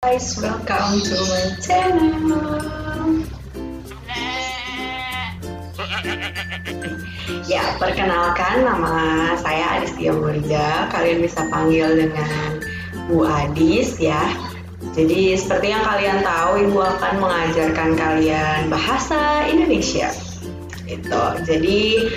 Guys, welcome to my channel. Ya, perkenalkan nama saya Adistia Murida. Kalian bisa panggil dengan Bu Adis ya. Jadi seperti yang kalian tahu, Ibu akan mengajarkan kalian bahasa Indonesia. Jadi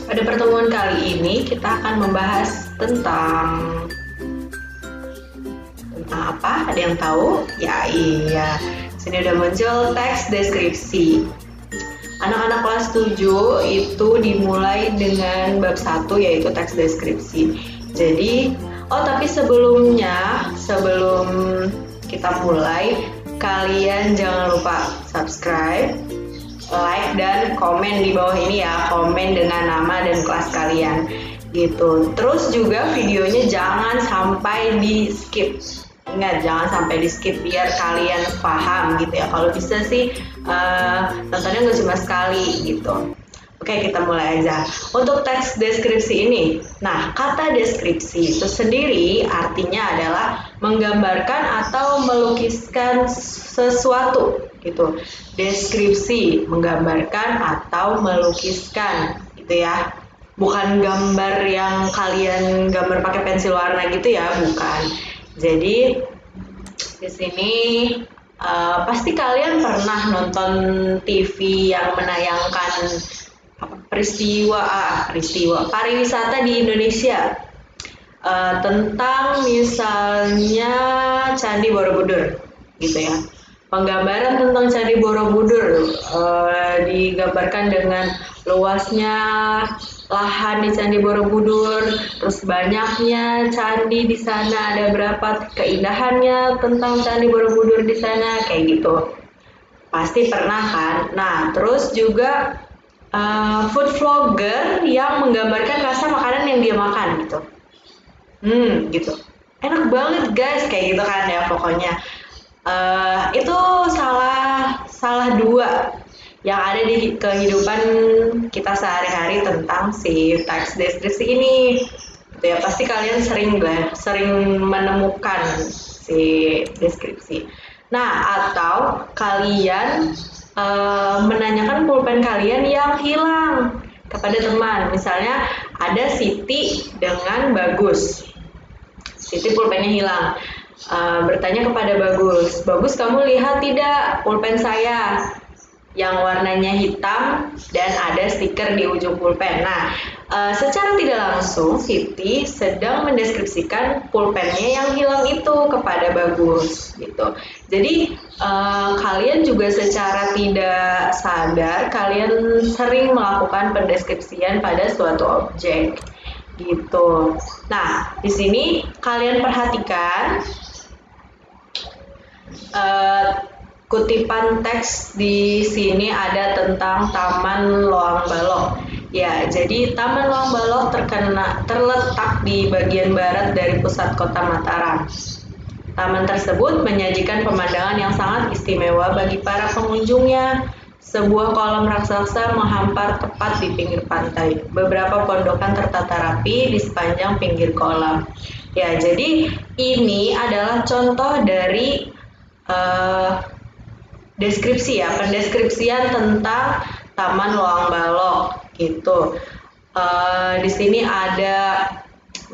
pada pertemuan kali ini kita akan membahas tentang apa? Ada yang tahu? Ya iya, sini udah muncul teks deskripsi. Anak-anak kelas 7 itu dimulai dengan bab 1 yaitu teks deskripsi. Jadi, tapi sebelum kita mulai, kalian jangan lupa subscribe, like, dan komen di bawah ini ya. Komen dengan nama dan kelas kalian gitu. Terus juga videonya jangan sampai di skip. Ingat, jangan sampai di skip biar kalian paham gitu ya. Kalau bisa sih nontonnya nggak cuma sekali gitu. Oke, kita mulai aja. Untuk teks deskripsi ini, nah kata deskripsi itu sendiri artinya adalah menggambarkan atau melukiskan sesuatu gitu. Deskripsi, menggambarkan atau melukiskan gitu ya. Bukan gambar yang kalian gambar pakai pensil warna gitu ya, bukan. Jadi di sini pasti kalian pernah nonton TV yang menayangkan peristiwa pariwisata di Indonesia, tentang misalnya Candi Borobudur gitu ya. Penggambaran tentang Candi Borobudur digambarkan dengan luasnya lahan di Candi Borobudur, terus banyaknya candi di sana, ada berapa keindahannya tentang Candi Borobudur di sana, kayak gitu. Pasti pernah kan? Nah, terus juga food vlogger yang menggambarkan rasa makanan yang dia makan gitu. Gitu. Enak banget guys, kayak gitu kan ya pokoknya. Itu salah dua yang ada di kehidupan kita sehari-hari tentang si teks deskripsi ini. Gitu ya, pasti kalian sering menemukan si deskripsi. Nah, atau kalian menanyakan pulpen kalian yang hilang kepada teman. Misalnya ada Siti dengan Bagus. Siti pulpennya hilang. Bertanya kepada Bagus, Bagus kamu lihat tidak pulpen saya yang warnanya hitam dan ada stiker di ujung pulpen. Nah, secara tidak langsung Siti sedang mendeskripsikan pulpennya yang hilang itu kepada Bagus gitu. Jadi kalian juga secara tidak sadar kalian sering melakukan pendeskripsian pada suatu objek gitu. Nah, di sini kalian perhatikan kutipan teks di sini ada tentang Taman Loang Balong. Ya, jadi Taman Loang Balong terletak di bagian barat dari pusat kota Mataram. Taman tersebut menyajikan pemandangan yang sangat istimewa bagi para pengunjungnya. Sebuah kolam raksasa menghampar tepat di pinggir pantai. Beberapa pondokan tertata rapi di sepanjang pinggir kolam. Ya, jadi ini adalah contoh dari deskripsi ya, pendeskripsian tentang Taman Loang Balong gitu. Di sini ada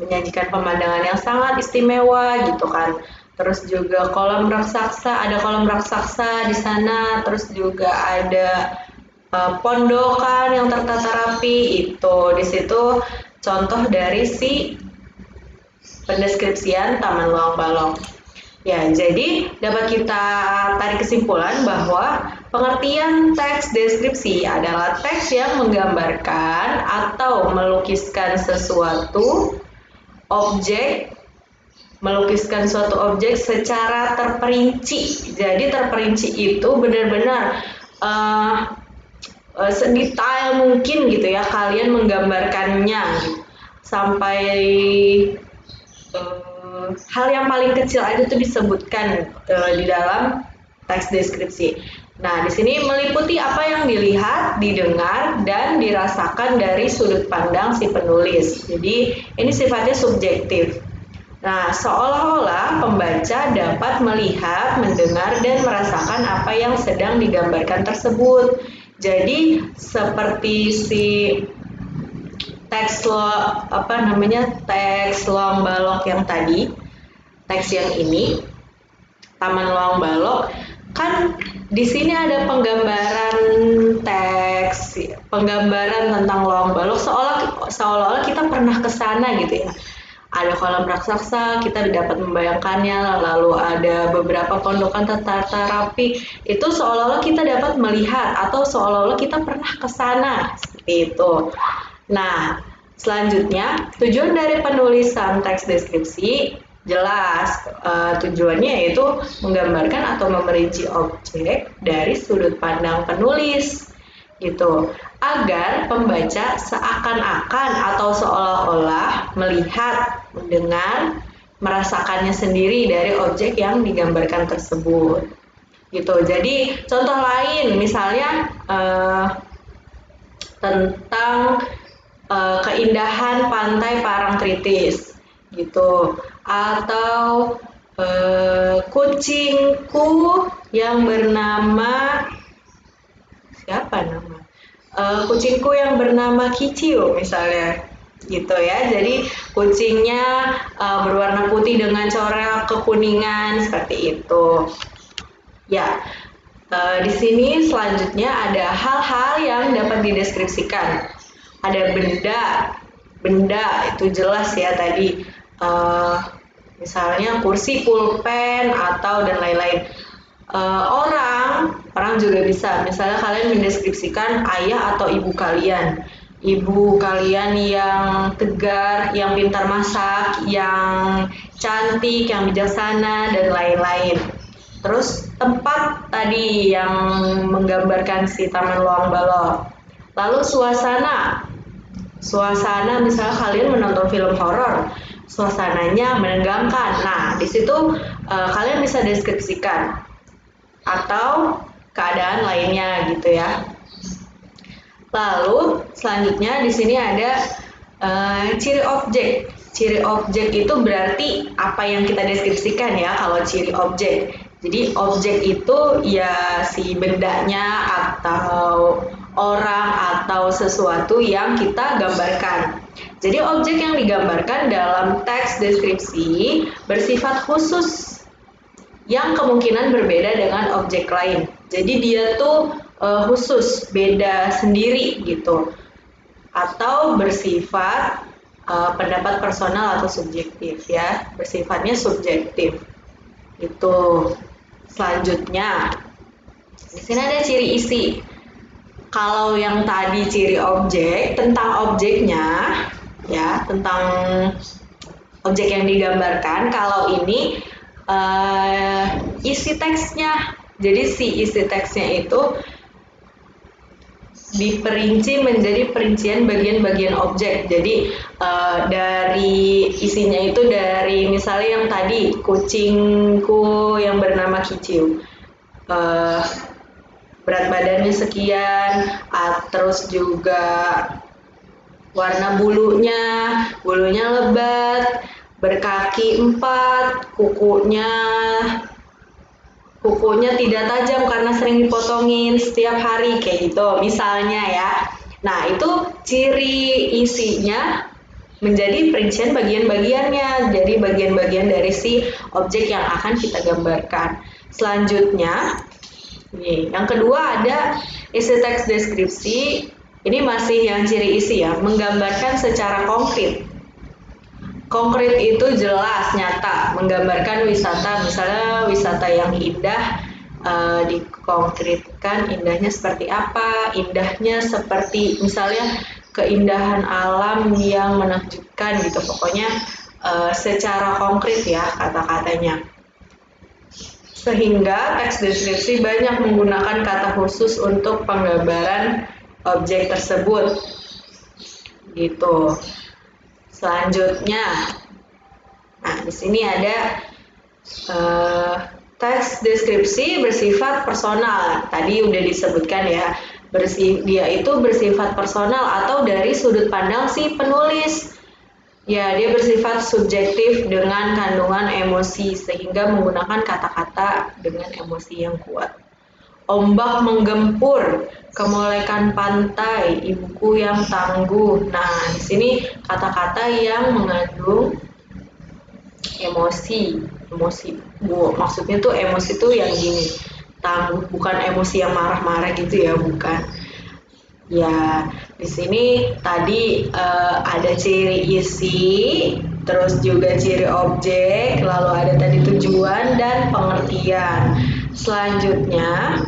menyajikan pemandangan yang sangat istimewa gitu kan. Terus juga kolam raksasa, ada kolam raksasa di sana. Terus juga ada pondokan yang tertata rapi itu. Di situ contoh dari si pendeskripsian Taman Loang Balong. Ya, jadi dapat kita tarik kesimpulan bahwa pengertian teks deskripsi adalah teks yang menggambarkan atau melukiskan sesuatu objek, melukiskan suatu objek secara terperinci. Jadi terperinci itu benar-benar sedetail mungkin gitu ya, kalian menggambarkannya gitu. Sampai hal yang paling kecil aja tuh disebutkan di dalam teks deskripsi. Nah, di sini meliputi apa yang dilihat, didengar, dan dirasakan dari sudut pandang si penulis. Jadi, ini sifatnya subjektif. Nah, seolah-olah pembaca pembaca dapat melihat, mendengar, dan merasakan apa yang sedang digambarkan tersebut. Jadi seperti si teks Loang Balok yang tadi, teks yang ini, Taman Loang Balok, kan di sini ada penggambaran teks, penggambaran tentang Loang Balok seolah-olah kita pernah ke sana gitu ya. Ada kolam raksasa, kita dapat membayangkannya, lalu ada beberapa pondokan tertata rapi, itu seolah-olah kita dapat melihat atau seolah-olah kita pernah ke sana, seperti itu. Nah, selanjutnya tujuan dari penulisan teks deskripsi jelas, tujuannya yaitu menggambarkan atau memerinci objek dari sudut pandang penulis gitu, agar pembaca seakan-akan atau seolah-olah melihat, mendengar, merasakannya sendiri dari objek yang digambarkan tersebut gitu. Jadi contoh lain misalnya tentang keindahan pantai Parangtritis gitu, atau kucingku yang bernama kucingku yang bernama Kicil misalnya gitu ya. Jadi kucingnya berwarna putih dengan corak kekuningan seperti itu. Ya, di sini selanjutnya ada hal-hal yang dapat dideskripsikan. Ada benda itu jelas ya tadi. Misalnya kursi, pulpen, atau dan lain-lain. Orang juga bisa, misalnya kalian mendeskripsikan ayah atau ibu kalian yang tegar, yang pintar masak, yang cantik, yang bijaksana, dan lain-lain. Terus tempat tadi yang menggambarkan si Taman Loang Balok. Lalu suasana misalnya kalian menonton film horor, suasananya menegangkan. Nah, di situ kalian bisa deskripsikan atau keadaan lainnya gitu ya. Lalu selanjutnya di sini ada ciri objek. Ciri objek itu berarti apa yang kita deskripsikan ya kalau ciri objek. Jadi objek itu ya si bendanya atau orang atau sesuatu yang kita gambarkan. Jadi objek yang digambarkan dalam teks deskripsi bersifat khusus yang kemungkinan berbeda dengan objek lain. Jadi dia tuh khusus, beda sendiri gitu. Atau bersifat pendapat personal atau subjektif ya. Bersifatnya subjektif. Itu. Selanjutnya, di sini ada ciri isi. Kalau yang tadi ciri objek, tentang objeknya ya, tentang objek yang digambarkan, kalau ini isi teksnya. Jadi si isi teksnya itu diperinci menjadi perincian bagian-bagian objek. Jadi dari isinya itu dari misalnya yang tadi kucingku yang bernama Kicil, berat badannya sekian, terus juga warna bulunya lebat, berkaki 4, kukunya tidak tajam karena sering dipotongin setiap hari kayak gitu misalnya ya. Nah, itu ciri isinya menjadi perincian bagian-bagiannya. Jadi bagian-bagian dari si objek yang akan kita gambarkan. Selanjutnya, yang kedua ada isi teks deskripsi. Ini masih yang ciri isi ya, menggambarkan secara konkret. Konkret itu jelas, nyata, menggambarkan wisata, misalnya wisata yang indah, dikonkretkan indahnya seperti apa, indahnya seperti misalnya keindahan alam yang menakjubkan gitu, pokoknya secara konkret ya kata-katanya. Sehingga teks deskripsi banyak menggunakan kata khusus untuk penggambaran objek tersebut gitu. Selanjutnya, nah di sini ada teks deskripsi bersifat personal. Tadi udah disebutkan ya, dia itu bersifat personal atau dari sudut pandang si penulis. Ya, dia bersifat subjektif dengan kandungan emosi sehingga menggunakan kata-kata dengan emosi yang kuat. Ombak menggempur, kemolekan pantai, ibuku yang tangguh. Nah, di sini kata-kata yang mengandung emosi. Maksudnya tuh emosi tuh yang gini, tangguh, bukan emosi yang marah-marah gitu ya, bukan. Ya, di sini tadi ada ciri isi, terus juga ciri objek, lalu ada tadi tujuan dan pengertian. Selanjutnya,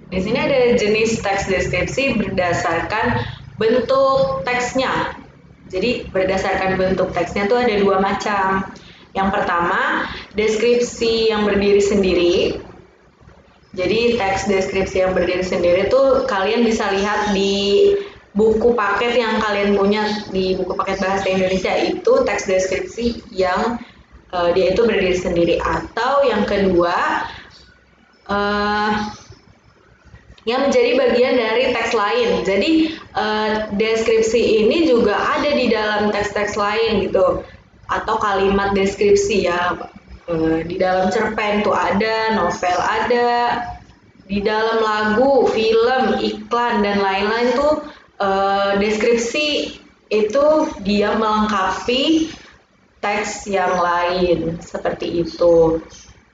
di sini ada jenis teks deskripsi berdasarkan bentuk teksnya. Jadi berdasarkan bentuk teksnya tuh ada dua macam. Yang pertama, deskripsi yang berdiri sendiri. Jadi teks deskripsi yang berdiri sendiri tuh kalian bisa lihat di buku paket yang kalian punya di buku paket bahasa Indonesia itu teks deskripsi yang dia itu berdiri sendiri. Atau yang kedua, yang menjadi bagian dari teks lain. Jadi deskripsi ini juga ada di dalam teks-teks lain gitu, atau kalimat deskripsi ya. Di dalam cerpen tuh ada, novel ada, di dalam lagu, film, iklan dan lain-lain tuh deskripsi itu dia melengkapi teks yang lain seperti itu.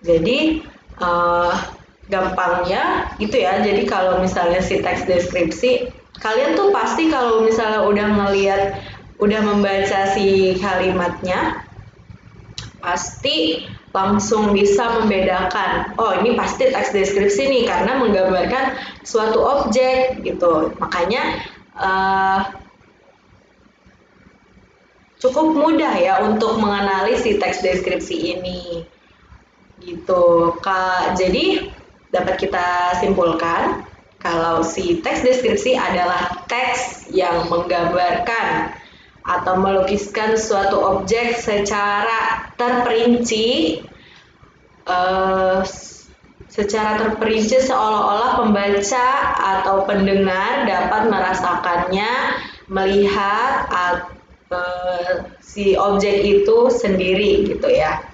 Jadi gampangnya gitu ya. Jadi kalau misalnya si teks deskripsi, kalian tuh pasti kalau misalnya udah ngeliat, udah membaca si kalimatnya, pasti langsung bisa membedakan, oh ini pasti teks deskripsi nih karena menggambarkan suatu objek gitu. Makanya cukup mudah ya untuk mengenali si teks deskripsi ini gitu Kak. Jadi dapat kita simpulkan kalau si teks deskripsi adalah teks yang menggambarkan atau melukiskan suatu objek secara terperinci, seolah-olah pembaca atau pendengar dapat merasakannya, melihat si objek itu sendiri gitu ya.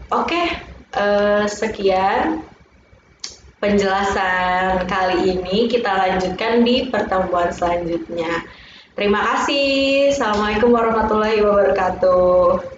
Oke, sekian penjelasan kali ini, kita lanjutkan di pertemuan selanjutnya. Terima kasih. Assalamualaikum warahmatullahi wabarakatuh.